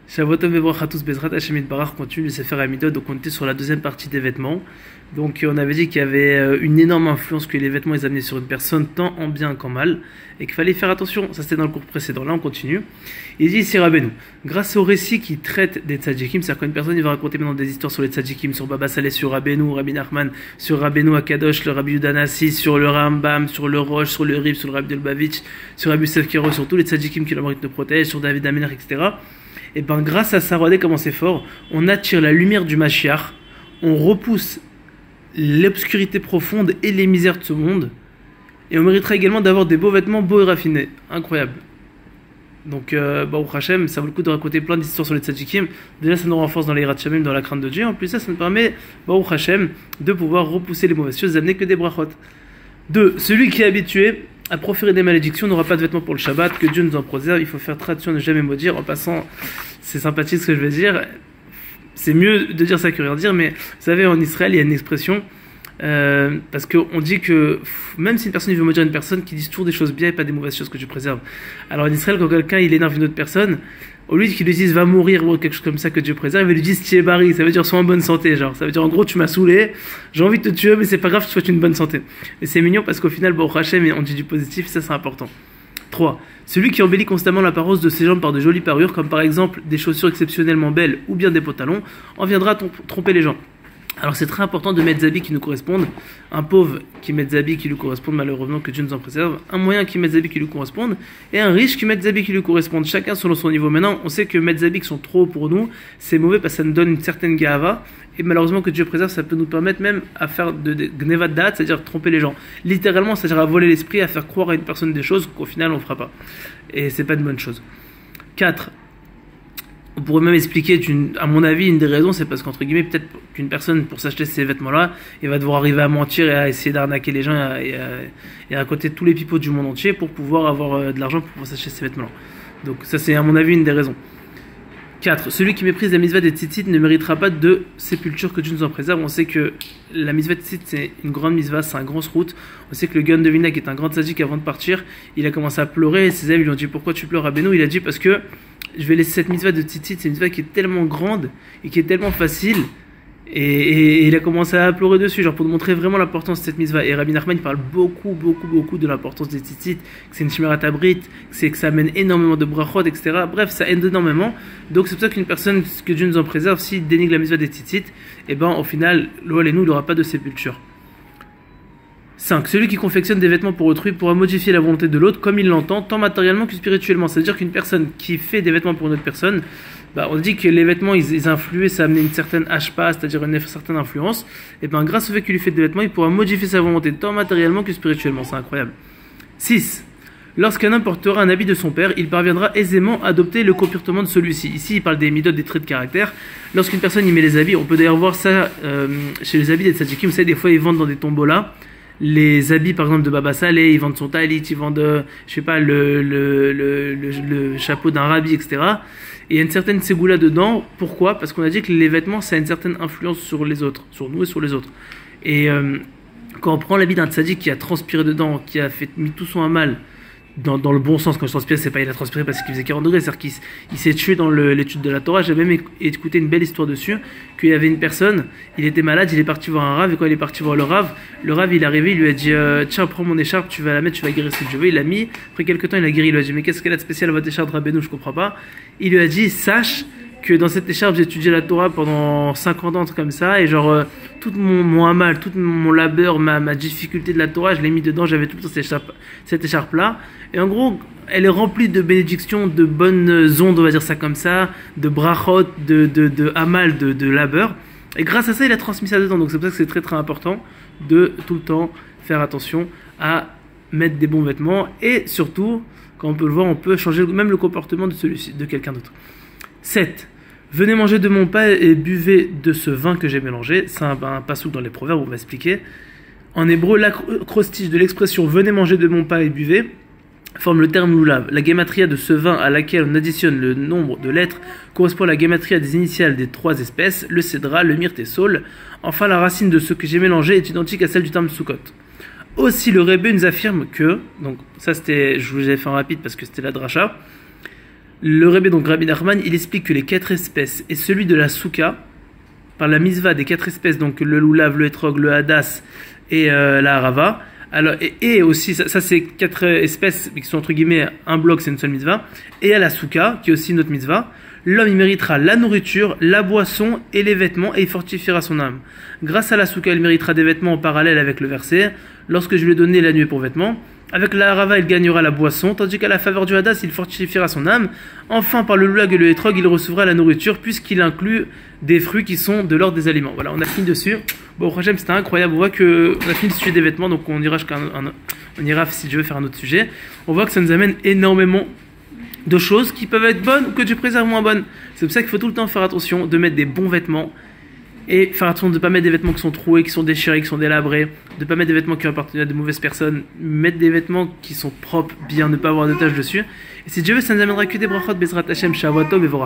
Shavuot Tov à tous, Bezrat Hashem Yitbarach continue de se faire Amidot, donc on était sur la deuxième partie des vêtements. Donc on avait dit qu'il y avait une énorme influence que les vêtements ils amenaient sur une personne, tant en bien qu'en mal, et qu'il fallait faire attention. Ça c'était dans le cours précédent, là on continue. Il dit ici Rabbeinu, grâce au récit qui traite des tzaddikim, c'est-à-dire qu'une personne il va raconter maintenant des histoires sur les tzaddikim, sur Baba Saleh, sur Rabbeinu, Rabbi Nachman, sur Rabbeinu Akadosh, le Rabbi Yudanassi, sur le Rambam, sur le Roche, sur le Rib, sur le Rabbi Delbavitch, sur Rabbi Sefkero, sur tous les tzaddikim qui le mérite de protéger, sur David Amelach, etc. Et bien grâce à ça, regardez comment c'est fort, on attire la lumière du Mashiach, on repousse l'obscurité profonde et les misères de ce monde, et on méritera également d'avoir des beaux vêtements beaux et raffinés. Incroyable. Donc, Baruch Hashem, ça vaut le coup de raconter plein d'histoires sur les tzaddikim. Déjà, ça nous renforce dans les Yirat Shamim, dans la crainte de Dieu. En plus, ça nous permet, Baruch Hashem, de pouvoir repousser les mauvaises choses, d'amener que des brachot. 2. Celui qui est habitué à proférer des malédictions n'aura pas de vêtements pour le Shabbat, que Dieu nous en préserve. Il faut faire tradition, ne jamais maudire. En passant, c'est sympathique ce que je vais dire. C'est mieux de dire ça que rien dire, mais vous savez, en Israël, il y a une expression, parce qu'on dit que même si une personne veut maudire une personne, qui dit toujours des choses bien et pas des mauvaises choses que tu préserves. Alors en Israël, quand quelqu'un il énerve une autre personne, au lieu qu'il lui dise va mourir ou quelque chose comme ça que Dieu préserve, il lui dit tiebari, ça veut dire sois en bonne santé, genre ça veut dire en gros tu m'as saoulé, j'ai envie de te tuer mais c'est pas grave, je te souhaite une bonne santé. Et c'est mignon parce qu'au final, Baruch Hashem, on dit du positif, ça c'est important. 3. Celui qui embellit constamment l'apparence de ses jambes par de jolies parures, comme par exemple des chaussures exceptionnellement belles ou bien des pantalons, en viendra tromper les gens. Alors c'est très important de mettre des habits qui nous correspondent. Un pauvre qui met des habits qui lui correspondent, malheureusement que Dieu nous en préserve. Un moyen qui met des habits qui lui correspondent. Et un riche qui met des habits qui lui correspondent. Chacun selon son niveau. Maintenant, on sait que mettre des habits qui sont trop hauts pour nous, c'est mauvais parce que ça nous donne une certaine gava. Et malheureusement que Dieu préserve, ça peut nous permettre même à faire de gnevat da'at, c'est-à-dire tromper les gens. Littéralement, c'est-à-dire à voler l'esprit, à faire croire à une personne des choses qu'au final on ne fera pas. Et c'est pas une bonne chose. 4. On pourrait même expliquer, à mon avis, une des raisons, c'est parce qu'entre guillemets, peut-être qu'une personne, pour s'acheter ces vêtements-là, il va devoir arriver à mentir et à essayer d'arnaquer les gens et à côté tous les pipots du monde entier pour pouvoir avoir de l'argent pour pouvoir s'acheter ces vêtements-là. Donc ça, c'est à mon avis une des raisons. 4. Celui qui méprise la mitzvah des tzitzit ne méritera pas de sépulture, que Dieu nous en préserve. On sait que la mitzvah des tzitzit, c'est une grande mitzvah, c'est un grosse route. On sait que le Gaon de Vilna, qui est un grand tzaddik, avant de partir, il a commencé à pleurer et ses amis lui ont dit pourquoi tu pleures, Rabbeinu? Il a dit parce que je vais laisser cette mitzvah de tzitzit, c'est une mitzvah qui est tellement grande et qui est tellement facile. Et il a commencé à pleurer dessus, genre pour nous montrer vraiment l'importance de cette mitzvah. Et Rabbi Nachman il parle beaucoup de l'importance des tzitzit, que c'est une shmirat habrit, que ça amène énormément de brachot, etc. Bref, ça aide énormément. Donc c'est pour ça qu'une personne, que Dieu nous en préserve, s'il dénigre la mitzvah des tzitzit, et ben au final, l'Oal et nous, il n'aura pas de sépulture. 5. Celui qui confectionne des vêtements pour autrui pourra modifier la volonté de l'autre comme il l'entend, tant matériellement que spirituellement. C'est-à-dire qu'une personne qui fait des vêtements pour une autre personne, on dit que les vêtements, ils influaient, ça amenait une certaine hashpa, c'est-à-dire une certaine influence. Et bien, grâce au fait qu'il lui fait des vêtements, il pourra modifier sa volonté, tant matériellement que spirituellement. C'est incroyable. 6. Lorsqu'un homme portera un habit de son père, il parviendra aisément à adopter le comportement de celui-ci. Ici, il parle des midot, des traits de caractère. Lorsqu'une personne y met les habits, on peut d'ailleurs voir ça chez les habits des tzaddikim. Vous savez, des fois, ils vendent dans des tombolas les habits, par exemple, de Baba Saleh, ils vendent son talit, ils vendent, je sais pas, le chapeau d'un rabbi, etc. Et il y a une certaine ségoula dedans. Pourquoi? Parce qu'on a dit que les vêtements, ça a une certaine influence sur les autres, sur nous et sur les autres. Et quand on prend l'habit d'un tzaddik qui a transpiré dedans, qui a mis tout son amal, dans le bon sens, quand je transpire, c'est pas il a transpiré parce qu'il faisait 40 degrés, c'est-à-dire qu'il s'est tué dans l'étude de la Torah. J'avais même écouté une belle histoire dessus, qu'il y avait une personne, il était malade, il est parti voir un rave, et quand il est parti voir le rave il est arrivé, il lui a dit tiens, prends mon écharpe, tu vas la mettre, tu vas guérir si tu veux. Il l'a mis, après quelques temps il a guéri, il lui a dit mais qu'est-ce qu'elle a de spécial votre écharpe, Rabbeinu, je comprends pas. Il lui a dit sache que dans cette écharpe j'ai étudié la Torah pendant 50 ans, comme ça, et genre tout mon amal, tout mon labeur, ma difficulté de la Torah, je l'ai mis dedans, j'avais tout le temps cette écharpe là, et en gros elle est remplie de bénédictions, de bonnes ondes, on va dire ça comme ça, de brachot, de amal, de labeur, et grâce à ça il a transmis ça dedans. Donc c'est pour ça que c'est très très important de tout le temps faire attention à mettre des bons vêtements, et surtout quand on peut le voir, on peut changer même le comportement de celui-ci, de quelqu'un d'autre. 7. Venez manger de mon pain et buvez de ce vin que j'ai mélangé. C'est un pasouk dans les proverbes, on va expliquer. En hébreu, l'acrostiche de l'expression venez manger de mon pain et buvez forme le terme loulav. La gématria de ce vin à laquelle on additionne le nombre de lettres correspond à la gématria des initiales des 3 espèces, le cédra, le myrte et saule. Enfin, la racine de ce que j'ai mélangé est identique à celle du terme soukot. Aussi, le Rebbe nous affirme que, donc ça c'était, je vous avais fait un rapide parce que c'était la dracha, Le Rebbe, donc Rabbi Nachman, il explique que les 4 espèces et celui de la souka, par la misva des 4 espèces, donc le loulav, le etrog, le hadas et la harava. Alors, et aussi, ça c'est 4 espèces qui sont entre guillemets un bloc, c'est une seule mitzvah. Et à la souka, qui est aussi une autre mitzvah, l'homme il méritera la nourriture, la boisson et les vêtements et il fortifiera son âme. Grâce à la souka, il méritera des vêtements en parallèle avec le verset. Lorsque je lui ai donné la nuée pour vêtements, avec la harava, il gagnera la boisson, tandis qu'à la faveur du hadas, il fortifiera son âme. Enfin, par le loulag et le hétrog, il recevra la nourriture, puisqu'il inclut des fruits qui sont de l'ordre des aliments. Voilà, on a fini dessus. Bon, au prochain, c'était incroyable. On voit qu'on a fini le sujet des vêtements, donc on ira, si Dieu veut, faire un autre sujet. On voit que ça nous amène énormément de choses qui peuvent être bonnes ou que tu préserves moins bonnes. C'est pour ça qu'il faut tout le temps faire attention de mettre des bons vêtements. Et faire attention de ne pas mettre des vêtements qui sont troués, qui sont déchirés, qui sont délabrés, de ne pas mettre des vêtements qui appartiennent à de mauvaises personnes, mettre des vêtements qui sont propres, bien, ne pas avoir de taches dessus. Et si Dieu veut, ça nous amènera que des brachot, Bezrat Hashem, Shavuot Tov et Vorach.